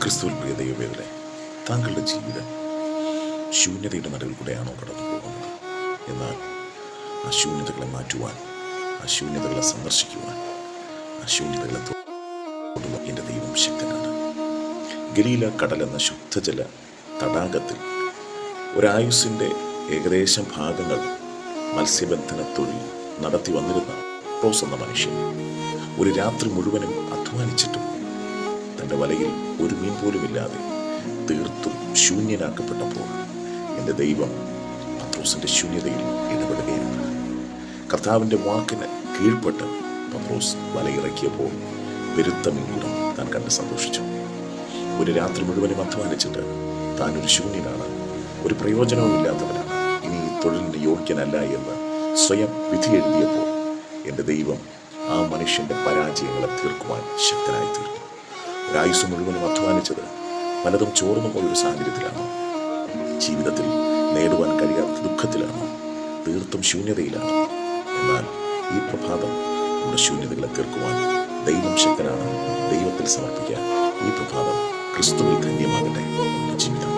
ക്രിസ്തുവിൽ പ്രിയ ദൈവവേദനെ, താങ്കളുടെ ജീവിതം ശൂന്യതയുടെ നടുവിൽ കൂടെയാണോ കടന്നു പോകുന്നത്? എന്നാൽ ആ ശൂന്യതകളെ മാറ്റുവാൻ, ആ ശൂന്യതകളെ സന്ദർശിക്കുവാൻ, ആ ശൂന്യതകളെ തൊടുവാൻ എൻ്റെ ദൈവം ശക്തനാണ്. ഗലീല കടൽ എന്ന ശുദ്ധജല തടാകത്തിൽ ഒരായുസിൻ്റെ ഏകദേശം ഭാഗങ്ങൾ മത്സ്യബന്ധന തൊഴിൽ നടത്തി വന്നിരുന്ന പത്രോസ് എന്ന മനുഷ്യൻ ഒരു രാത്രി മുഴുവനും അധ്വാനിച്ചിട്ടും തൻ്റെ വലയിൽ ഒരു മീൻ പോലും ഇല്ലാതെ തീർത്തും ശൂന്യനാക്കപ്പെട്ടപ്പോൾ എൻ്റെ ദൈവം പത്രോസിൻ്റെ ശൂന്യതയിൽ ഇടപെടുകയാണ്. കർത്താവിൻ്റെ വാക്കിന് കീഴ്പ്പെട്ട് പത്രോസ് വലയിറക്കിയപ്പോൾ പെരുത്ത മീൻകൂടം താൻ കണ്ട് സന്തോഷിച്ചു. ഒരു രാത്രി മുഴുവനും അധ്വാനിച്ചിട്ട് താൻ ഒരു ശൂന്യനാണ്, ഒരു പ്രയോജനവും ഇല്ലാത്തവനാണ്, ഇനി ഈ തൊഴിലിന് യോഗ്യനല്ല എന്ന് സ്വയം വിധി എഴുതിയപ്പോൾ എൻ്റെ ദൈവം ആ മനുഷ്യൻ്റെ പരാജയങ്ങളെ തീർക്കുവാൻ ശക്തനായി തീർന്നു. ഒരായുസ് മുഴുവനും അധ്വാനിച്ചത് പലതും ചോർന്നു പോയൊരു സാഹചര്യത്തിലാണോ? ജീവിതത്തിൽ നേടുവാൻ കഴിയാത്ത ദുഃഖത്തിലാണോ? തീർത്തും ശൂന്യതയിലാണോ? എന്നാൽ ഈ പ്രഭാതം നമ്മുടെ ശൂന്യതകളെ തീർക്കുവാൻ ദൈവം ശക്തനാണ്. ദൈവത്തിൽ സമർപ്പിക്കാൻ ഈ പ്രഭാതം ക്രിസ്തുവിൽ ധന്യമാകട്ടെ നമ്മുടെ ജീവിതം.